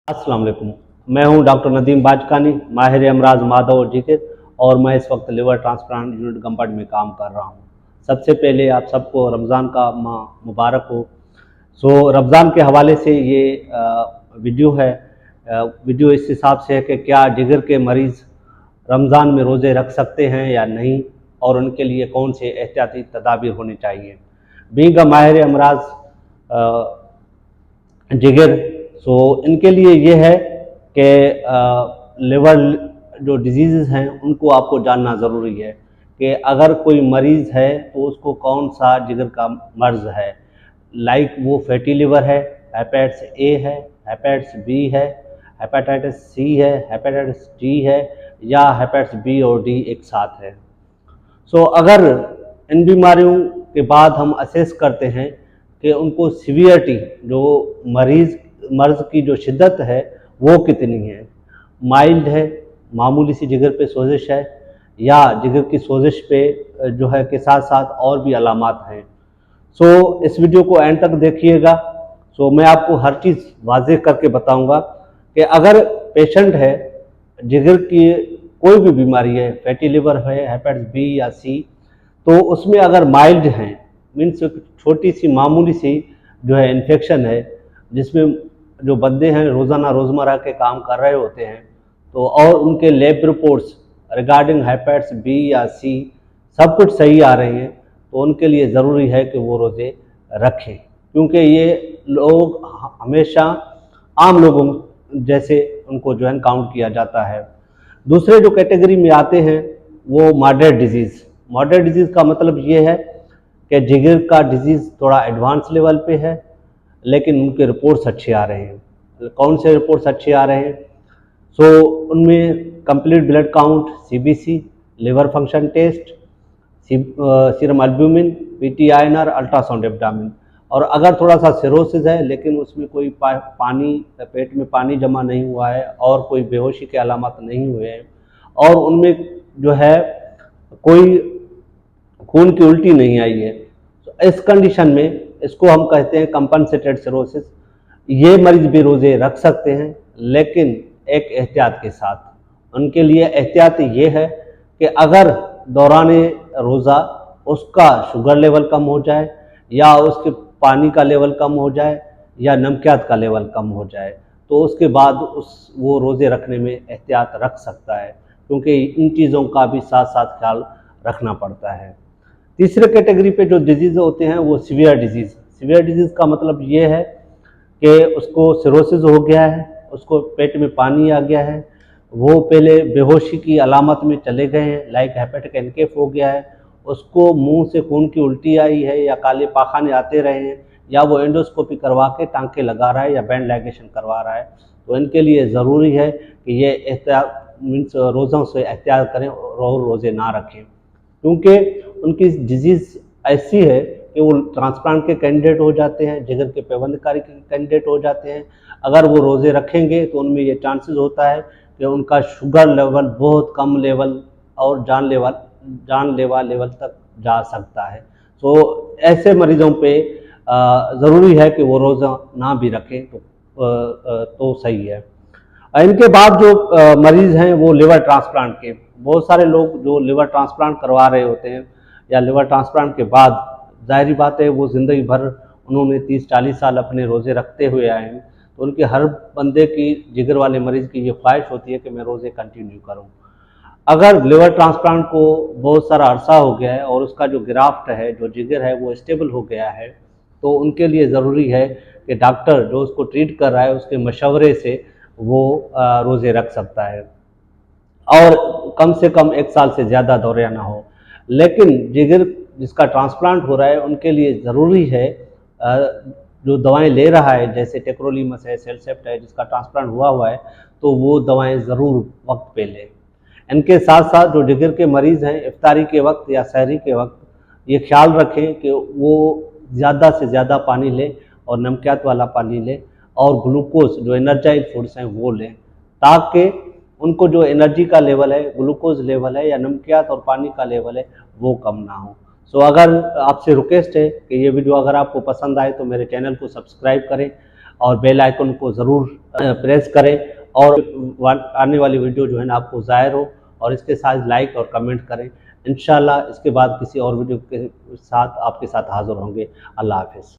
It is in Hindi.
अस्सलाम वालेकुम। मैं हूं डॉक्टर नदीम बाजकानी, माहिर अमराज मादा और जिगर, और मैं इस वक्त लिवर ट्रांसप्लांट यूनिट गंबट में काम कर रहा हूं। सबसे पहले आप सबको रमज़ान का माह मुबारक हो। रमज़ान के हवाले से ये वीडियो है। वीडियो इस हिसाब से है कि क्या जिगर के मरीज़ रमज़ान में रोज़े रख सकते हैं या नहीं, और उनके लिए कौन से एहतियाती तदाबीर होनी चाहिए। बीइंग अ माहिर अमराज जिगर, इनके लिए ये है कि लिवर जो डिजीज़ हैं उनको आपको जानना ज़रूरी है कि अगर कोई मरीज़ है तो उसको कौन सा जिगर का मर्ज़ है। लाइक वो फैटी लिवर है, हेपेटाइटिस ए है, हेपेटाइटिस बी है, हेपेटाइटिस सी है, हेपेटाइटिस डी है, या हेपेटाइटिस बी और डी एक साथ है। अगर इन बीमारियों के बाद हम असेस करते हैं कि उनको सीवियरिटी, जो मर्ज़ की जो शिद्दत है वो कितनी है, माइल्ड है, मामूली सी जिगर पे सोजिश है, या जिगर की सोजिश पे जो है के साथ साथ और भी अलामात हैं। इस वीडियो को एंड तक देखिएगा। मैं आपको हर चीज़ वाज़ेह करके बताऊंगा कि अगर पेशेंट है, जिगर की कोई भी बीमारी है, फैटी लिवर है, हेपेटाइटिस बी या सी, तो उसमें अगर माइल्ड हैं, मीन्स छोटी सी मामूली सी जो है इन्फेक्शन है, जिसमें जो बंदे हैं रोज़ाना रोज़मर्रा के काम कर रहे होते हैं, तो और उनके lab reports regarding hepatitis B या सी सब कुछ सही आ रही हैं, तो उनके लिए ज़रूरी है कि वो रोज़े रखें, क्योंकि ये लोग हमेशा आम लोगों जैसे उनको जो है काउंट किया जाता है। दूसरे जो कैटेगरी में आते हैं वो मॉडरेट डिजीज़। मॉडरेट डिजीज़ का मतलब ये है कि जिगर का डिजीज़ थोड़ा एडवांस लेवल पे है, लेकिन उनके रिपोर्ट्स अच्छे आ रहे हैं। कौन से रिपोर्ट्स अच्छे आ रहे हैं? उनमें complete blood count, CBC, liver function test, serum albumin, PT INR, ultrasound abdomen. और अगर थोड़ा सा सिरोसिस है लेकिन उसमें कोई पानी, पेट में पानी जमा नहीं हुआ है और कोई बेहोशी के अलामत नहीं हुए हैं, और उनमें जो है कोई खून की उल्टी नहीं आई है, तो इस कंडीशन में इसको हम कहते हैं कंपनसेटेड सिरोसिस। ये मरीज भी रोज़े रख सकते हैं, लेकिन एक एहतियात के साथ। उनके लिए एहतियात ये है कि अगर दौरान रोज़ा उसका शुगर लेवल कम हो जाए, या उसके पानी का लेवल कम हो जाए, या नमकियात का लेवल कम हो जाए, तो उसके बाद वो रोज़े रखने में एहतियात रख सकता है, क्योंकि इन चीज़ों का भी साथ साथ ख्याल रखना पड़ता है। तीसरे कैटेगरी पे जो डिजीज़ होते हैं वो सीवियर डिजीज़। सीवियर डिजीज़ का मतलब ये है कि उसको सिरोसिस हो गया है, उसको पेट में पानी आ गया है, वो पहले बेहोशी की अलामत में चले गए हैं, लाइक हेपेटिक एनकेफ हो गया है, उसको मुंह से खून की उल्टी आई है, या काले पाखाने आते रहे हैं, या वो एंडोस्कोपी करवा के टांके लगा रहा है, या बैंड लाइगेशन करवा रहा है, तो इनके लिए ज़रूरी है कि ये एहतियात मीन्स रोज़ों से एहतियात करें और रोज़े ना रखें, क्योंकि उनकी डिजीज़ ऐसी है कि वो ट्रांसप्लांट के कैंडिडेट हो जाते हैं, जिगर के पेवंदकारी के कैंडिडेट हो जाते हैं। अगर वो रोज़े रखेंगे तो उनमें ये चांसेस होता है कि उनका शुगर लेवल बहुत कम लेवल और जानलेवा लेवल तक जा सकता है। ऐसे मरीज़ों पे ज़रूरी है कि वो रोज़ा ना भी रखें तो सही है। इनके बाद जो मरीज़ हैं वो लिवर ट्रांसप्लांट के, बहुत सारे लोग जो लिवर ट्रांसप्लांट करवा रहे होते हैं, या लिवर ट्रांसप्लांट के बाद ज़ाहिर बात है वो ज़िंदगी भर उन्होंने 30-40 साल अपने रोज़े रखते हुए आए हैं, तो उनके हर बंदे की, जिगर वाले मरीज़ की ये ख्वाहिश होती है कि मैं रोज़े कंटिन्यू करूँ। अगर लिवर ट्रांसप्लांट को बहुत सारा अरसा हो गया है और उसका जो ग्राफ्ट है, जो जिगर है, वो स्टेबल हो गया है, तो उनके लिए ज़रूरी है कि डॉक्टर जो उसको ट्रीट कर रहा है उसके मशवरे से वो रोज़े रख सकता है, और कम से कम 1 साल से ज़्यादा दौरा ना हो। लेकिन जिगर जिसका ट्रांसप्लांट हो रहा है उनके लिए ज़रूरी है जो दवाएं ले रहा है, जैसे टेक्रोलीमस है, सेलसेप्ट है, जिसका ट्रांसप्लांट हुआ है, तो वो दवाएं ज़रूर वक्त पे लें। इनके साथ साथ जो जिगर के मरीज़ हैं, इफ्तारी के वक्त या सहरी के वक्त ये ख्याल रखें कि वो ज़्यादा से ज़्यादा पानी लें, और नमकियात वाला पानी लें, और ग्लूकोज जो एनर्जाइज फूड्स हैं वो लें, ताकि उनको जो एनर्जी का लेवल है, ग्लूकोज लेवल है, या नमकियात और पानी का लेवल है, वो कम ना हो। अगर आपसे रिक्वेस्ट है कि ये वीडियो अगर आपको पसंद आए तो मेरे चैनल को सब्सक्राइब करें, और बेल आइकन को ज़रूर प्रेस करें, और आने वाली वीडियो जो है ना आपको ज़ाहिर हो, और इसके साथ लाइक और कमेंट करें। इंशाल्लाह इसके बाद किसी और वीडियो के साथ आपके साथ हाज़िर होंगे। अल्लाह हाफ़िज़।